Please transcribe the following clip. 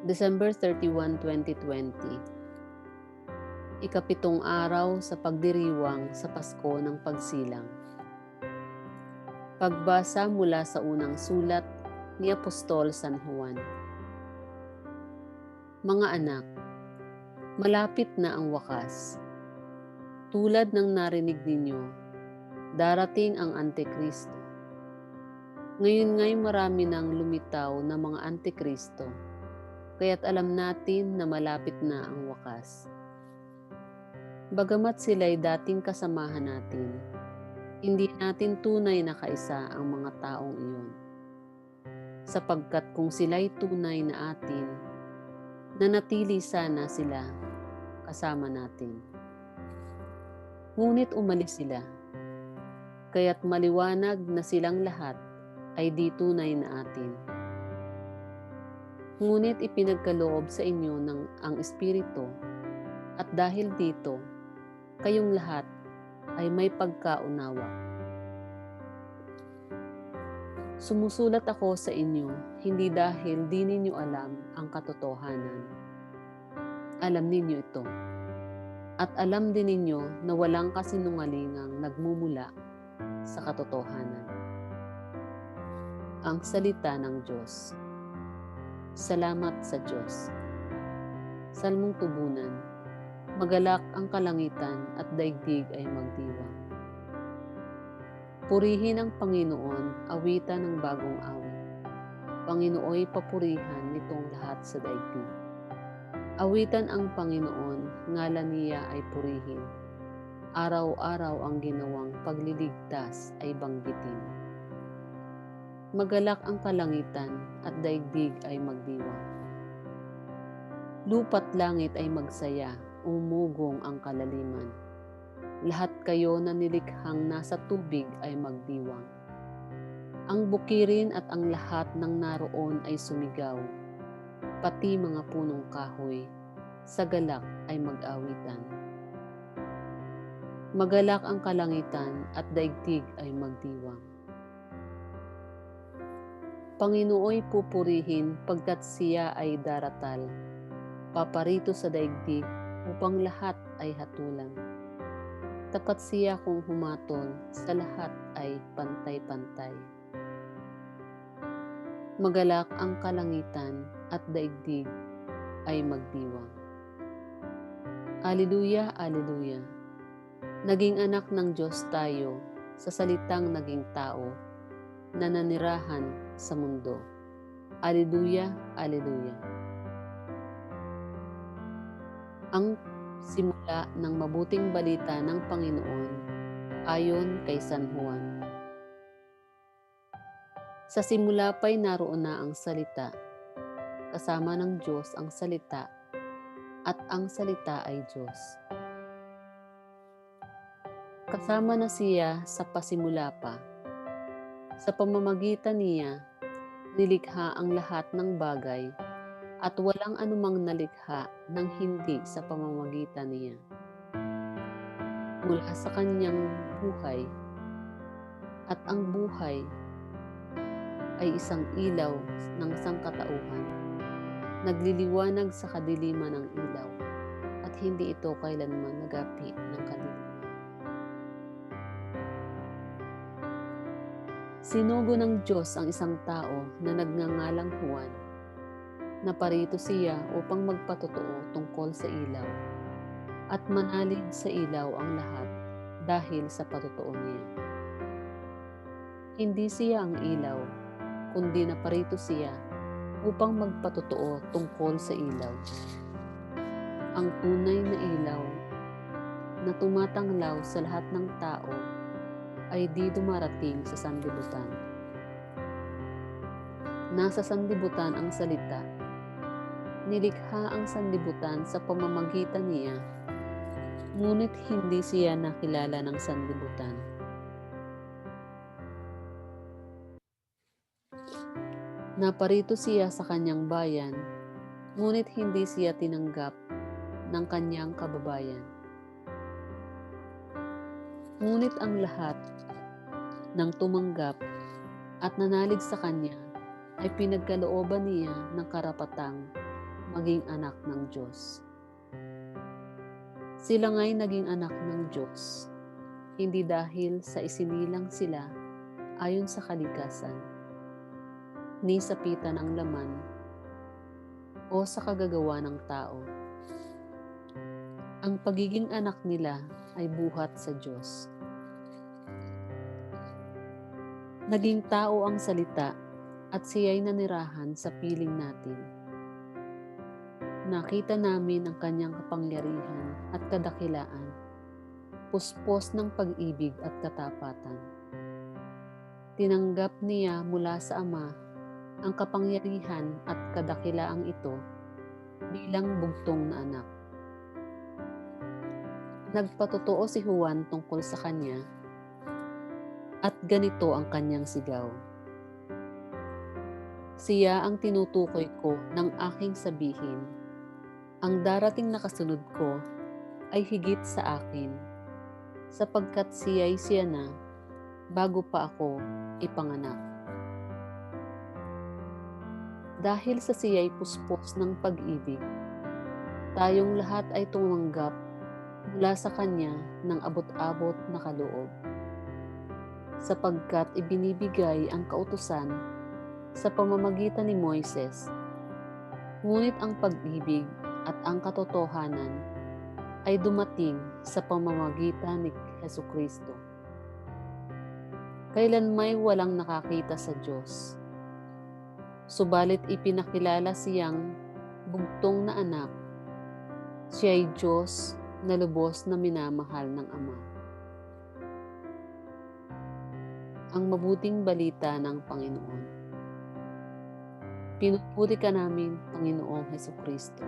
December 31, 2020. Ikapitong araw sa pagdiriwang sa Pasko ng Pagsilang. Pagbasa mula sa unang sulat ni Apostol San Juan. Mga anak, malapit na ang wakas. Tulad ng narinig ninyo, darating ang Antikristo. Ngayon nga'y marami nang lumitaw na mga Antikristo, kaya't alam natin na malapit na ang wakas. Bagamat sila'y dating kasamahan natin, hindi natin tunay na kaisa ang mga taong iyon. Sapagkat kung sila'y tunay na atin, nanatili sana sila kasama natin. Ngunit umalis sila, kaya't maliwanag na silang lahat ay di tunay na atin. Ngunit ipinagkaloob sa inyo ng ang Espiritu, at dahil dito, kayong lahat ay may pagkaunawa. Sumusulat ako sa inyo, hindi dahil di ninyo alam ang katotohanan. Alam ninyo ito. At alam din ninyo na walang kasinungalingang nagmumula sa katotohanan. Ang salita ng Diyos. Salamat sa Diyos. Salmong tubunan. Magalak ang kalangitan at daigdig ay magdiwang. Purihin ang Panginoon, awitan ng bagong awit. Panginooy papurihan nitong lahat sa daigdig. Awitan ang Panginoon, ngalan niya ay purihin. Araw-araw ang ginawang pagliligtas ay banggitin. Magalak ang kalangitan at daigdig ay magdiwang. Lupa't langit ay magsaya, umugong ang kalaliman. Lahat kayo na nilikhang nasa tubig ay magdiwang. Ang bukirin at ang lahat ng naroon ay sumigaw. Pati mga punong kahoy, sa galak ay mag-awitan. Magalak ang kalangitan at daigdig ay magdiwang. Panginooy pupurihin pagkat siya ay daratal. Paparito sa daigdig upang lahat ay hatulan. Tapat siya kung humatol, sa lahat ay pantay-pantay. Magalak ang kalangitan at daigdig ay magdiwang. Aleluya, aleluya. Naging anak ng Diyos tayo sa salitang naging tao na nanirahan sa mundo. Aleluya, aleluya. Ang simula ng mabuting balita ng Panginoon ayon kay San Juan. Sa simula pa'y naroon na ang salita, kasama ng Diyos ang salita, at ang salita ay Diyos. Kasama na siya sa pasimula pa. Sa pamamagitan niya, nilikha ang lahat ng bagay, at walang anumang nalikha ng hindi sa pamamagitan niya. Mula sa kanyang buhay, at ang buhay ay isang ilaw ng sangkatauhan, nagliliwanag sa kadiliman ng ilaw, at hindi ito kailanman nagapi ng kadiliman. Sinugo ng Diyos ang isang tao na nagngangalang Juan. Naparito siya upang magpatotoo tungkol sa ilaw, at manalig sa ilaw ang lahat dahil sa patotoo niya. Hindi siya ang ilaw, kundi naparito siya upang magpatotoo tungkol sa ilaw. Ang tunay na ilaw na tumatanglaw sa lahat ng tao ay di dumarating sa sanlibutan. Nasa sanlibutan ang salita. Nilikha ang sanlibutan sa pamamagitan niya, ngunit hindi siya nakilala ng sanlibutan. Naparito siya sa kanyang bayan, ngunit hindi siya tinanggap ng kanyang kababayan. Ngunit ang lahat ng tumanggap at nanalig sa kanya ay pinagkalooban niya ng karapatang maging anak ng Diyos. Sila nga'y naging anak ng Diyos, hindi dahil sa isinilang sila ayon sa kalikasan, ni sa pita ng laman o sa kagagawa ng tao. Ang pagiging anak nila ay buhat sa Diyos. Naging tao ang salita at siya'y nanirahan sa piling natin. Nakita namin ang kanyang kapangyarihan at kadakilaan, puspos ng pag-ibig at katapatan. Tinanggap niya mula sa Ama ang kapangyarihan at kadakilaang ito bilang bugtong na anak. Nagpatotoo si Juan tungkol sa kanya at ganito ang kanyang sigaw. Siya ang tinutukoy ko ng aking sabihin. Ang darating na kasunod ko ay higit sa akin, sapagkat siya na bago pa ako ipanganak. Dahil sa siya'y puspos ng pag-ibig, tayong lahat ay tumanggap mula sa kanya ng abot-abot na kaloob, sapagkat ibinibigay ang kautusan sa pamamagitan ni Moises, ngunit ang pag-ibig at ang katotohanan ay dumating sa pamamagitan ni Jesucristo. Kailanmay walang nakakita sa Diyos, subalit ipinakilala siyang bugtong na anak. Siya'y Diyos na lubos na minamahal ng Ama. Ang mabuting balita ng Panginoon. Pinupuri ka namin, Panginoong Jesucristo.